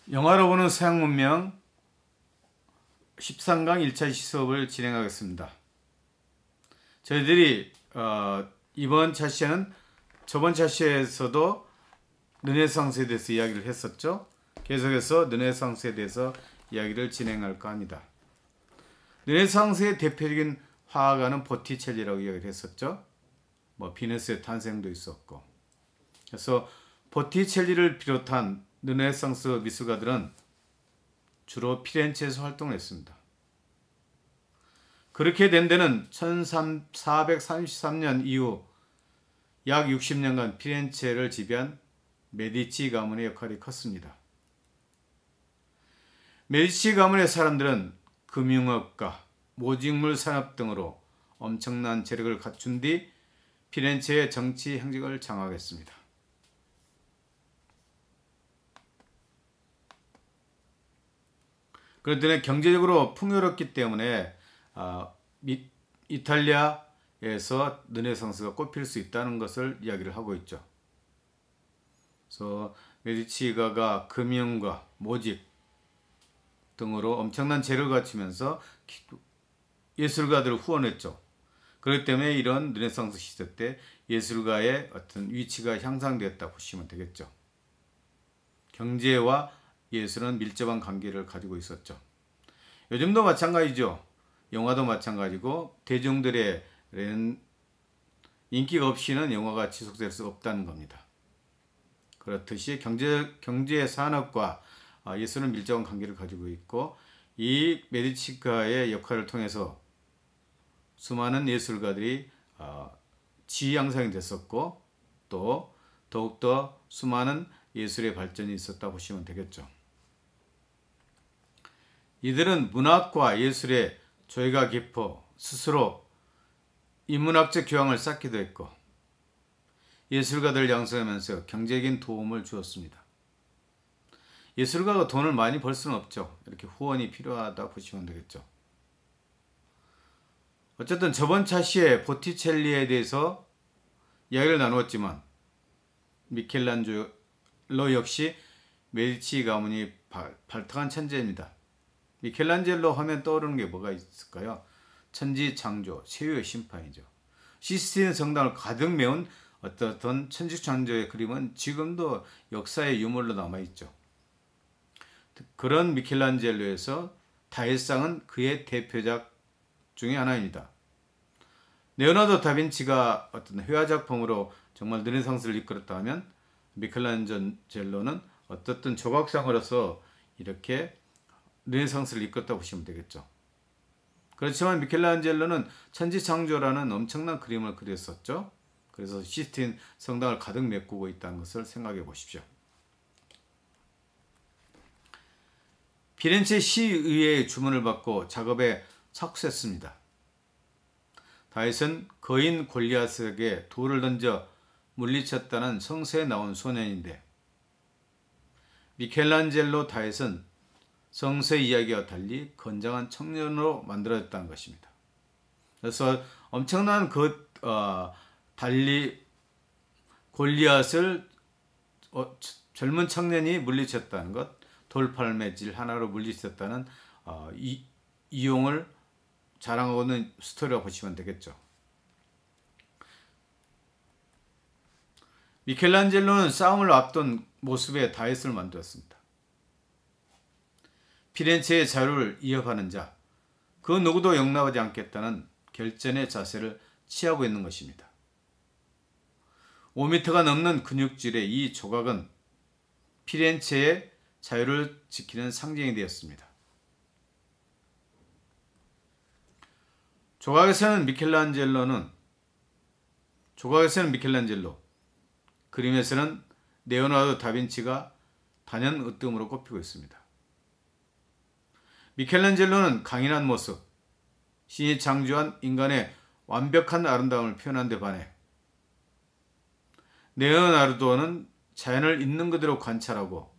영화로 보는 서양 문명 13강 1차 시수업을 진행하겠습니다. 저희들이 이번 차시에는 저번 차시에서도 르네상스에 대해서 이야기를 했었죠. 계속해서 르네상스에 대해서 이야기를 진행할까 합니다. 르네상스의 대표적인 화가는 보티첼리라고 이야기를 했었죠. 비너스의 탄생도 있었고. 그래서 보티첼리를 비롯한 르네상스 미술가들은 주로 피렌체에서 활동을 했습니다. 그렇게 된 데는 1433년 이후 약 60년간 피렌체를 지배한 메디치 가문의 역할이 컸습니다. 메디치 가문의 사람들은 금융업과 모직물 산업 등으로 엄청난 재력을 갖춘 뒤 피렌체의 정치 행적을 장악했습니다. 그런데 경제적으로 풍요롭기 때문에 이탈리아에서 르네상스가 꼽힐 수 있다는 것을 이야기를 하고 있죠. 그래서 메디치가가 금융과 모직 등으로 엄청난 재력을 갖추면서 예술가들을 후원했죠. 그렇기 때문에 이런 르네상스 시대 때 예술가의 어떤 위치가 향상되었다 보시면 되겠죠. 경제와 예술은 밀접한 관계를 가지고 있었죠. 요즘도 마찬가지죠. 영화도 마찬가지고 대중들의 인기가 없이는 영화가 지속될 수 없다는 겁니다. 그렇듯이 경제 산업과 예술은 밀접한 관계를 가지고 있고, 이 메디치가의 역할을 통해서 수많은 예술가들이 지위 양상이 됐었고, 또 더욱더 수많은 예술의 발전이 있었다 보시면 되겠죠. 이들은 문학과 예술의 조예가 깊어 스스로 인문학적 교양을 쌓기도 했고, 예술가들을 양성하면서 경제적인 도움을 주었습니다. 예술가가 돈을 많이 벌 수는 없죠. 이렇게 후원이 필요하다 보시면 되겠죠. 어쨌든 저번 차시에 보티첼리에 대해서 이야기를 나누었지만, 미켈란젤로 역시 메디치 가문이 발탁한 천재입니다. 미켈란젤로 하면 떠오르는 게 뭐가 있을까요? 천지창조, 세유의 심판이죠. 시스티인 성당을 가득 메운 어떤 천지창조의 그림은 지금도 역사의 유물로 남아있죠. 그런 미켈란젤로에서 다윗상은 그의 대표작 중에 하나입니다. 레오나르도 다빈치가 어떤 회화작품으로 정말 르네상스를 이끌었다 하면, 미켈란젤로는 어떻든 조각상으로서 이렇게 르네상스를 이끌었다고 보시면 되겠죠. 그렇지만 미켈란젤로는 천지창조라는 엄청난 그림을 그렸었죠. 그래서 시스틴 성당을 가득 메꾸고 있다는 것을 생각해 보십시오. 피렌체 시의회의 주문을 받고 작업에 착수했습니다. 다윗은 거인 골리앗에게 돌을 던져 물리쳤다는 성서에 나온 소년인데, 미켈란젤로 다윗은 성서의 이야기와 달리 건장한 청년으로 만들어졌다는 것입니다. 그래서 엄청난 달리 골리앗을 젊은 청년이 물리쳤다는 것, 돌팔매질 하나로 물리쳤다는 이용을 자랑하고 있는 스토리라고 보시면 되겠죠. 미켈란젤로는 싸움을 앞둔 모습의 다윗을 만들었습니다. 피렌체의 자유를 이어가는 자, 그 누구도 용납하지 않겠다는 결전의 자세를 취하고 있는 것입니다. 5m가 넘는 근육질의 이 조각은 피렌체의 자유를 지키는 상징이 되었습니다. 조각에서는 미켈란젤로, 그림에서는 레오나르도 다빈치가 단연 으뜸으로 꼽히고 있습니다. 미켈란젤로는 강인한 모습, 신이 창조한 인간의 완벽한 아름다움을 표현한 데 반해, 레오나르도는 자연을 있는 그대로 관찰하고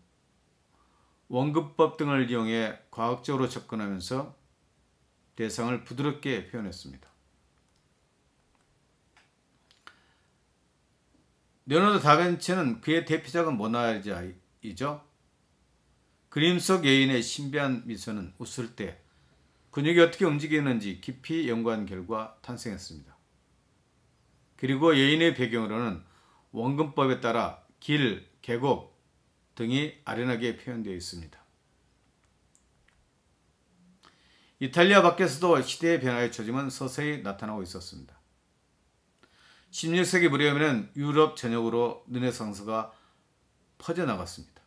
원근법 등을 이용해 과학적으로 접근하면서 대상을 부드럽게 표현했습니다. 레오나르도 다빈치는 그의 대표작은 모나리자이죠. 그림 속 여인의 신비한 미소는 웃을 때 근육이 어떻게 움직이는지 깊이 연구한 결과 탄생했습니다. 그리고 여인의 배경으로는 원근법에 따라 길, 계곡 등이 아련하게 표현되어 있습니다. 이탈리아 밖에서도 시대의 변화의 초짐은 서서히 나타나고 있었습니다. 16세기 무렵에는 유럽 전역으로 르네상스가 퍼져나갔습니다.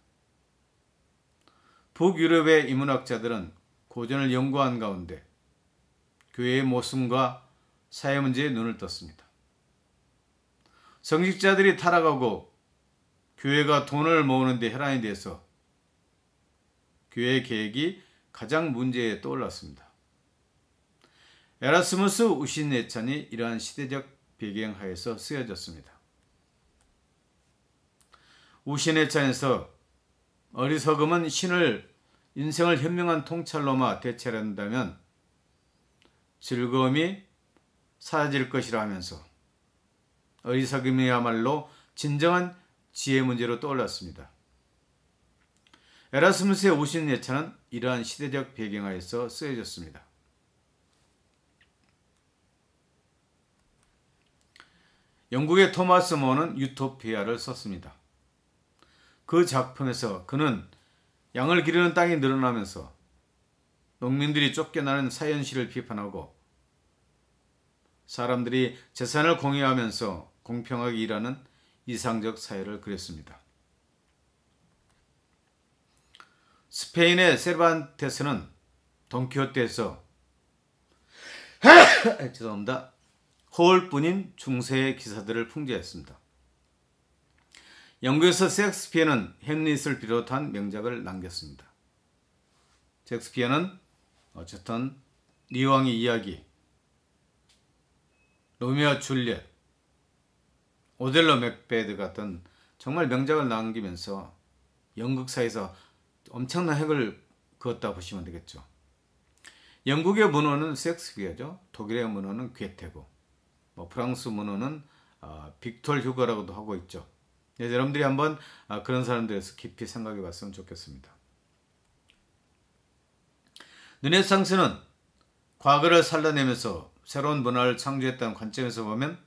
북유럽의 인문학자들은 고전을 연구한 가운데 교회의 모순과 사회 문제에 눈을 떴습니다. 성직자들이 타락하고 교회가 돈을 모으는 데 혈안이 돼서 교회의 계획이 가장 문제에 떠올랐습니다. 에라스무스 우신예찬이 이러한 시대적 배경하에서 쓰여졌습니다. 우신예찬에서 어리석음은 인생을 현명한 통찰로만 대체한다면 즐거움이 사라질 것이라 하면서 어리석음이야말로 진정한 지혜 문제로 떠올랐습니다. 에라스무스의 우신예찬은 이러한 시대적 배경하에서 쓰여졌습니다. 영국의 토마스 모어는 유토피아를 썼습니다. 그 작품에서 그는 양을 기르는 땅이 늘어나면서 농민들이 쫓겨나는 사현실을 비판하고 사람들이 재산을 공유하면서 공평하게 일하는 이상적 사회를 그렸습니다. 스페인의 세르반테스는 돈키호테에서 죄송합니다. 허울뿐인 중세의 기사들을 풍자했습니다. 영국에서 셰익스피어는 햄릿을 비롯한 명작을 남겼습니다. 셰익스피어는 어쨌든 리왕의 이야기, 로미오와 줄리엣, 오델로 맥베드 같은 정말 명작을 남기면서 연극사에서 엄청난 획을 그었다 보시면 되겠죠. 영국의 문호는 셰익스피어죠. 독일의 문호는 괴테고, 프랑스 문호는 빅톨 휴거라고도 하고 있죠. 여러분들이 한번 그런 사람들에서 깊이 생각해 봤으면 좋겠습니다. 르네상스는 과거를 살려내면서 새로운 문화를 창조했다는 관점에서 보면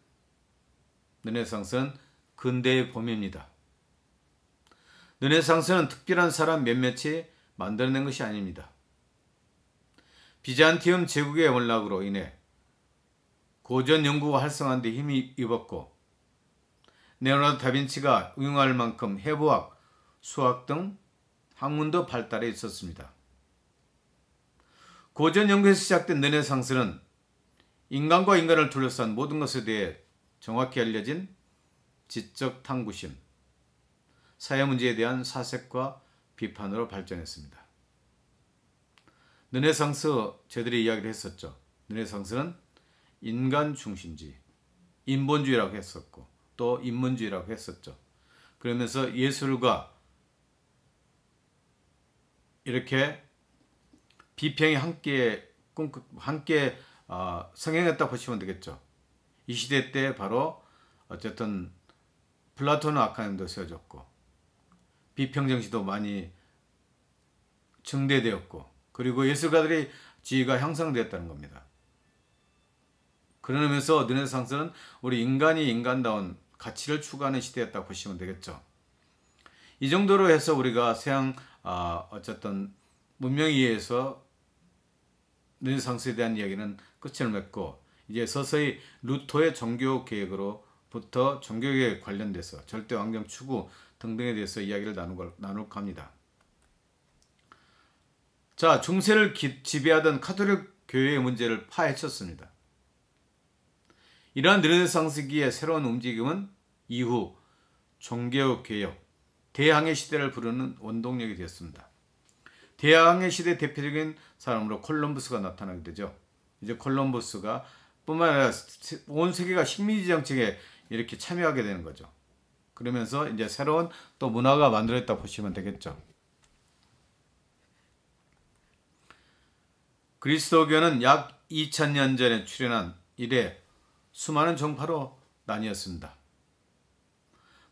르네상스는 근대의 봄입니다. 르네상스는 특별한 사람 몇몇이 만들어낸 것이 아닙니다. 비잔티움 제국의 원락으로 인해 고전 연구가 활성화한 데 힘이 입었고 레오나르도 다빈치가 응용할 만큼 해부학, 수학 등 학문도 발달해 있었습니다. 고전 연구에서 시작된 르네상스는 인간과 인간을 둘러싼 모든 것에 대해 정확히 알려진 지적 탐구심, 사회 문제에 대한 사색과 비판으로 발전했습니다. 르네상스 저들이 이야기를 했었죠. 르네상스는 인간 중심주의, 인본주의라고 했었고 또 인문주의라고 했었죠. 그러면서 예술과 이렇게 비평이 함께 성행했다 보시면 되겠죠. 이 시대 때 바로 어쨌든 플라톤의 아카데미도 세워졌고 비평 정신도 많이 증대되었고 그리고 예술가들의 지위가 향상되었다는 겁니다. 그러면서 르네상스는 우리 인간이 인간다운 가치를 추구하는 시대였다고 보시면 되겠죠. 이 정도로 해서 우리가 서양 어쨌든 문명에 의해서 르네상스에 대한 이야기는 끝을 맺고 이제 서서히 루터의 종교 계획으로부터 종교 계획에 관련돼서 절대 왕정 추구 등등에 대해서 이야기를 나눌까 합니다. 자, 중세를 지배하던 카톨릭 교회의 문제를 파헤쳤습니다. 이러한 르네상스기의 새로운 움직임은 이후 종교개혁, 대항해 시대를 부르는 원동력이 되었습니다. 대항해 시대 대표적인 사람으로 콜럼버스가 나타나게 되죠. 이제 콜럼버스가 뿐만 아니라 온 세계가 식민지 정책에 이렇게 참여하게 되는 거죠. 그러면서 이제 새로운 또 문화가 만들어졌다 보시면 되겠죠. 그리스도교는 약 2000년 전에 출현한 이래 수많은 종파로 나뉘었습니다.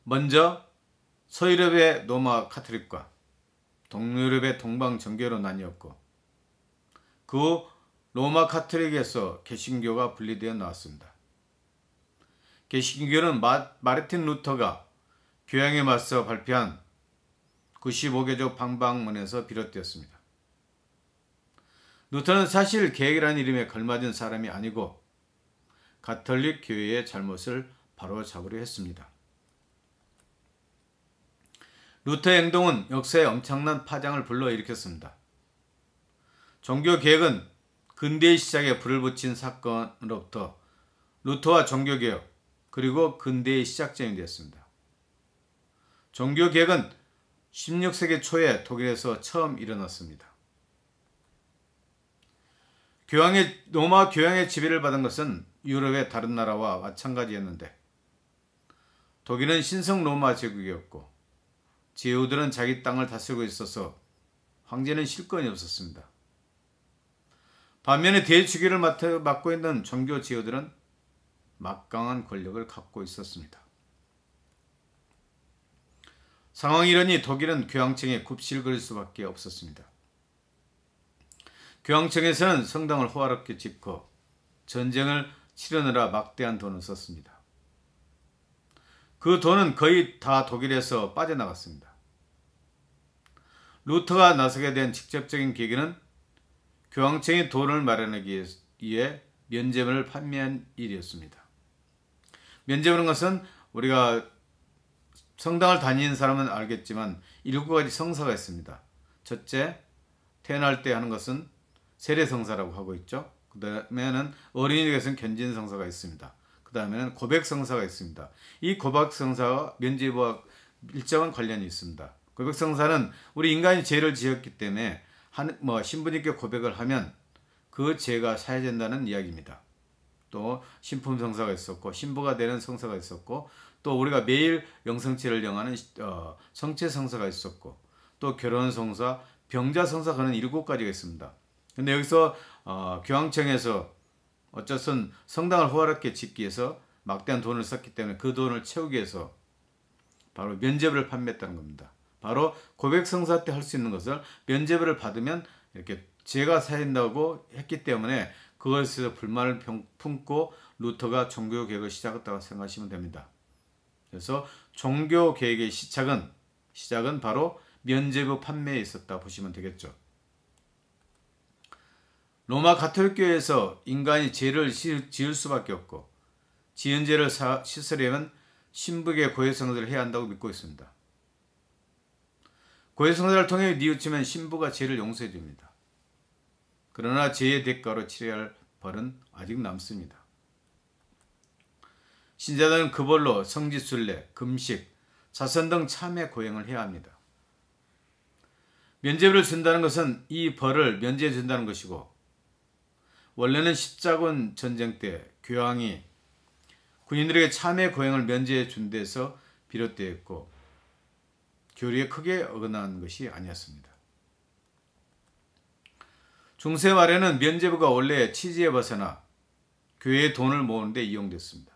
먼저 서유럽의 로마 카톨릭과 동유럽의 동방 정교로 나뉘었고 그 후 로마 카톨릭에서 개신교가 분리되어 나왔습니다. 개신교는 마르틴 루터가 교양에 맞서 발표한 95개조 방방문에서 비롯되었습니다. 루터는 사실 계획이라는 이름에 걸맞은 사람이 아니고 가톨릭 교회의 잘못을 바로잡으려 했습니다. 루터의 행동은 역사에 엄청난 파장을 불러일으켰습니다. 종교개혁은 근대의 시작에 불을 붙인 사건으로부터 루터와 종교개혁 그리고 근대의 시작점이 되었습니다. 종교개혁은 16세기 초에 독일에서 처음 일어났습니다. 로마 교황의 지배를 받은 것은 유럽의 다른 나라와 마찬가지였는데 독일은 신성 로마 제국이었고 제후들은 자기 땅을 다스리고 있어서 황제는 실권이 없었습니다. 반면에 대주교를 맡고 있는 종교 제후들은 막강한 권력을 갖고 있었습니다. 상황이 이러니 독일은 교황청에 굽실 거릴 수밖에 없었습니다. 교황청에서는 성당을 호화롭게 짓고 전쟁을 치르느라 막대한 돈을 썼습니다. 그 돈은 거의 다 독일에서 빠져나갔습니다. 루터가 나서게 된 직접적인 계기는 교황청이 돈을 마련하기 위해 면제물을 판매한 일이었습니다. 면제물은 것은 우리가 성당을 다니는 사람은 알겠지만 7가지 성사가 있습니다. 첫째, 태어날 때 하는 것은 세례성사라고 하고 있죠. 그 다음에는 어린이에게서는 견진성사가 있습니다. 그 다음에는 고백성사가 있습니다. 이 고백성사와 면제부와 밀접한 관련이 있습니다. 고백성사는 우리 인간이 죄를 지었기 때문에 신부님께 고백을 하면 그 죄가 사해진다는 이야기입니다. 또 신품성사가 있었고 신부가 되는 성사가 있었고 또 우리가 매일 영성체를 정하는 성체성사가 있었고 또 결혼성사, 병자성사 그런 7가지가 있습니다. 근데 여기서 교황청에서 어쨌든 성당을 호화롭게 짓기 위해서 막대한 돈을 썼기 때문에 그 돈을 채우기 위해서 바로 면제부를 판매했다는 겁니다. 바로 고백성사 때 할 수 있는 것을 면제부를 받으면 이렇게 죄가 사인다고 했기 때문에 그것에서 불만을 품고 루터가 종교개혁을 시작했다고 생각하시면 됩니다. 그래서 종교개혁의 시작은 바로 면제부 판매에 있었다 보시면 되겠죠. 로마 가톨릭교회에서 인간이 죄를 지을 수밖에 없고 지은 죄를 씻으려면 신부에게 고해성사를 해야 한다고 믿고 있습니다. 고해성사를 통해 뉘우치면 신부가 죄를 용서해 줍니다. 그러나 죄의 대가로 치러야 할 벌은 아직 남습니다. 신자들은 그 벌로 성지순례, 금식, 자선 등 참회 고행을 해야 합니다. 면제부를 준다는 것은 이 벌을 면제해 준다는 것이고 원래는 십자군 전쟁 때 교황이 군인들에게 참회 고행을 면제해 준 데서 비롯되었고 교리에 크게 어긋난 것이 아니었습니다. 중세 말에는 면제부가 원래 취지에 벗어나 교회의 돈을 모으는 데 이용됐습니다.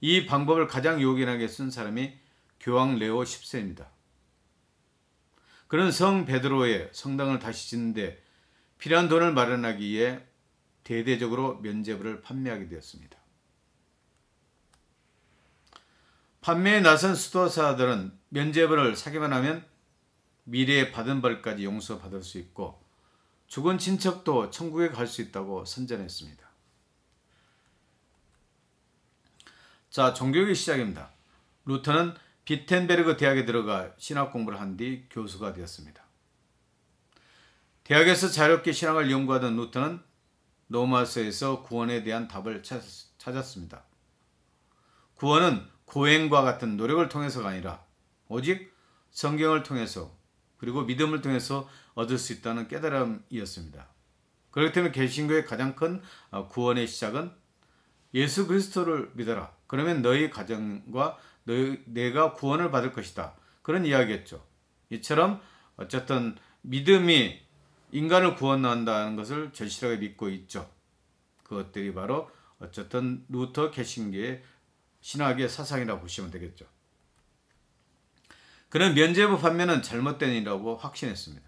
이 방법을 가장 요긴하게 쓴 사람이 교황 레오 10세입니다. 그는 성 베드로의 성당을 다시 짓는데 필요한 돈을 마련하기 위해 대대적으로 면제부를 판매하게 되었습니다. 판매에 나선 수도사들은 면제부를 사기만 하면 미래에 받은 벌까지 용서받을 수 있고 죽은 친척도 천국에 갈 수 있다고 선전했습니다. 자, 종교개혁의 시작입니다. 루터는 비텐베르그 대학에 들어가 신학 공부를 한 뒤 교수가 되었습니다. 대학에서 자유롭게 신학을 연구하던 루터는 로마서에서 구원에 대한 답을 찾았습니다. 구원은 고행과 같은 노력을 통해서가 아니라 오직 성경을 통해서 그리고 믿음을 통해서 얻을 수 있다는 깨달음이었습니다. 그렇기 때문에 개신교의 가장 큰 구원의 시작은 예수 그리스도를 믿어라. 그러면 너희 가정과 내가 구원을 받을 것이다. 그런 이야기였죠. 이처럼 어쨌든 믿음이 인간을 구원한다는 것을 절실하게 믿고 있죠. 그것들이 바로 어쨌든 루터 개신교의 신학의 사상이라고 보시면 되겠죠. 그는 면죄부 판매는 잘못된 일이라고 확신했습니다.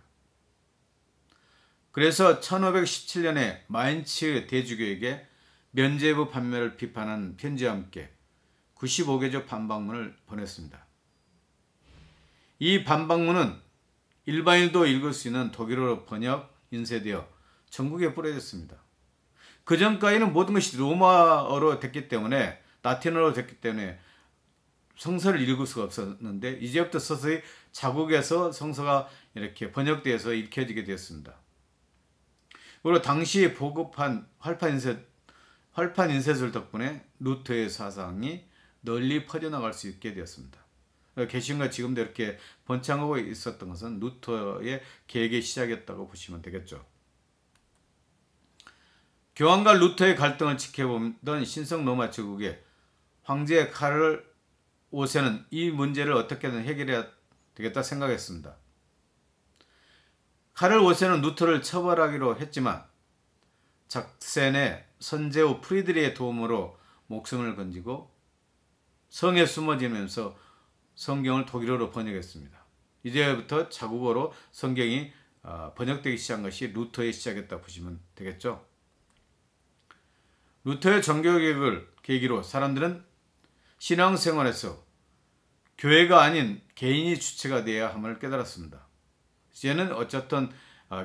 그래서 1517년에 마인츠 대주교에게 면죄부 판매를 비판한 편지와 함께 95개조 반박문을 보냈습니다. 이 반박문은 일반인도 읽을 수 있는 독일어로 번역, 인쇄되어 전국에 뿌려졌습니다. 그 전까지는 모든 것이 로마어로 됐기 때문에, 라틴어로 됐기 때문에 성서를 읽을 수가 없었는데, 이제부터 서서히 자국에서 성서가 이렇게 번역되어서 읽혀지게 되었습니다. 그리고 당시 보급한 활판 인쇄술 덕분에 루터의 사상이 널리 퍼져나갈 수 있게 되었습니다. 개신교가 지금도 이렇게 번창하고 있었던 것은 루터의 계획의 시작이었다고 보시면 되겠죠. 교황과 루터의 갈등을 지켜보던 신성 로마 제국의 황제 카를 5세는 이 문제를 어떻게든 해결해야 되겠다 생각했습니다. 카를 5세는 루터를 처벌하기로 했지만 작센의 선제후 프리드리의 도움으로 목숨을 건지고 성에 숨어지면서 성경을 독일어로 번역했습니다. 이제부터 자국어로 성경이 번역되기 시작한 것이 루터의 시작이었다 보시면 되겠죠. 루터의 종교개혁을 계기로 사람들은 신앙생활에서 교회가 아닌 개인이 주체가 되어야 함을 깨달았습니다. 이제는 어쨌든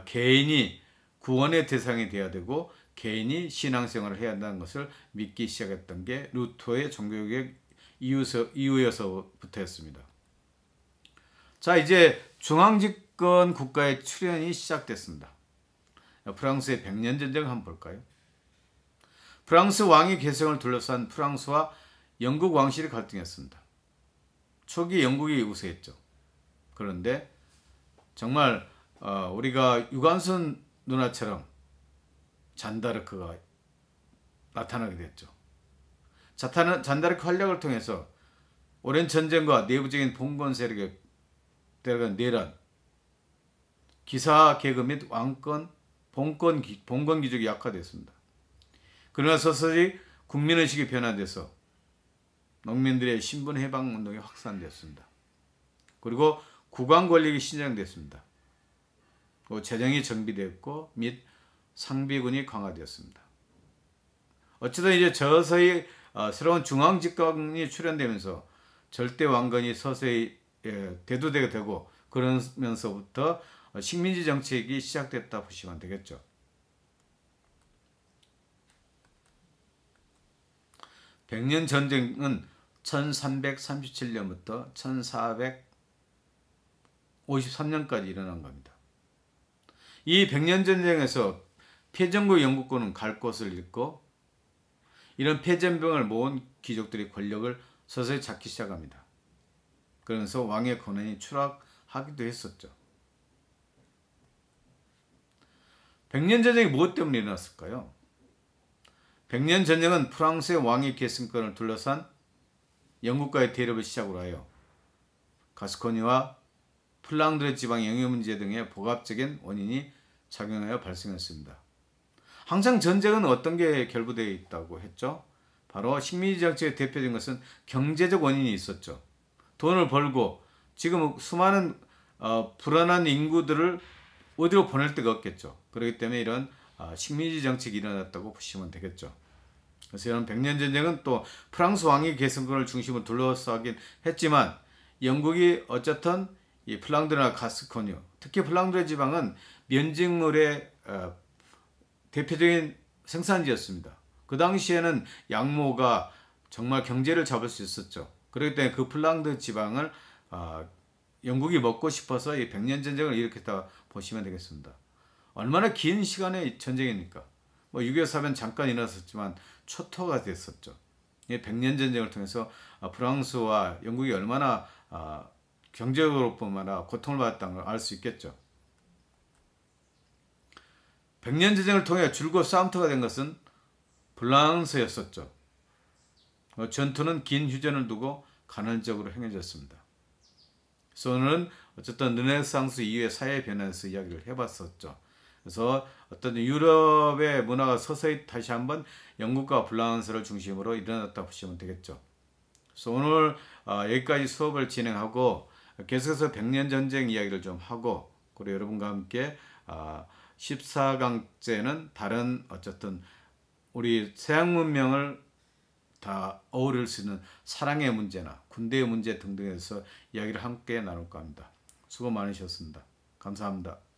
개인이 구원의 대상이 되어야 되고 개인이 신앙생활을 해야 한다는 것을 믿기 시작했던 게 루터의 종교개혁 이후여서부터였습니다. 자, 이제 중앙집권 국가의 출현이 시작됐습니다. 프랑스의 백년전쟁을 한번 볼까요? 프랑스 왕위 계승을 둘러싼 프랑스와 영국 왕실이 갈등했습니다. 초기 영국이 우세했죠. 그런데 정말 우리가 유관순 누나처럼 잔다르크가 나타나게 됐죠. 잔다르크 활약을 통해서 오랜 전쟁과 내부적인 봉건 세력의 내란, 기사 계급 및 왕권, 봉건 귀족이 약화됐습니다. 그러나 서서히 국민의식이 변화돼서 농민들의 신분해방 운동이 확산되었습니다. 그리고 국왕 권력이 신장됐습니다. 재정이 정비되었고 및 상비군이 강화되었습니다. 어쨌든 이제 서서히 새로운 중앙 집권이 출현되면서 절대 왕건이 서서히 대두되게 되고, 그러면서부터 식민지 정책이 시작됐다 보시면 되겠죠. 백년 전쟁은 1337년부터 1453년까지 일어난 겁니다. 이 백년 전쟁에서 패전국 영국군은 갈 곳을 잃고 이런 패전병을 모은 귀족들이 권력을 서서히 잡기 시작합니다. 그러면서 왕의 권한이 추락하기도 했었죠. 백년 전쟁이 무엇 때문에 일어났을까요? 백년 전쟁은 프랑스의 왕위 계승권을 둘러싼 영국과의 대립을 시작으로 하여 가스코니와 플랑드르 지방 영유 문제 등의 복합적인 원인이 작용하여 발생했습니다. 항상 전쟁은 어떤 게 결부되어 있다고 했죠? 바로 식민지 정책의 대표적인 것은 경제적 원인이 있었죠. 돈을 벌고 지금 수많은 불안한 인구들을 어디로 보낼 데가 없겠죠. 그렇기 때문에 이런 식민지 정책이 일어났다고 보시면 되겠죠. 그래서 이런 백년전쟁은 또 프랑스 왕위 계승권을 중심으로 둘러싸긴 했지만 영국이 어쨌든 이 플랑드르나 가스코니, 특히 플랑드르 지방은 면직물의 대표적인 생산지였습니다. 그 당시에는 양모가 정말 경제를 잡을 수 있었죠. 그렇기 때문에 그 플랑드 지방을 영국이 먹고 싶어서 이 백년전쟁을 일으켰다 보시면 되겠습니다. 얼마나 긴 시간의 전쟁입니까? 6.25 사변 잠깐 일어났었지만 초토가 됐었죠. 이 백년전쟁을 통해서 프랑스와 영국이 얼마나 경제적으로뿐만 아니라 고통을 받았다는 걸 알 수 있겠죠. 백년전쟁을 통해 줄곧 싸움터가 된 것은 프랑스였었죠. 전투는 긴 휴전을 두고 간헐적으로 행해졌습니다. 그래서 오늘은 어쨌든 르네상스 이후의 사회 변화에서 이야기를 해봤었죠. 그래서 어떤 유럽의 문화가 서서히 다시 한번 영국과 프랑스를 중심으로 일어났다 보시면 되겠죠. 그래서 오늘 여기까지 수업을 진행하고 계속해서 백년 전쟁 이야기를 좀 하고, 그리고 여러분과 함께 14강째는 다른 어쨌든 우리 서양 문명을 다 어우를 수 있는 사랑의 문제나 군대의 문제 등등에서 이야기를 함께 나눌까 합니다. 수고 많으셨습니다. 감사합니다.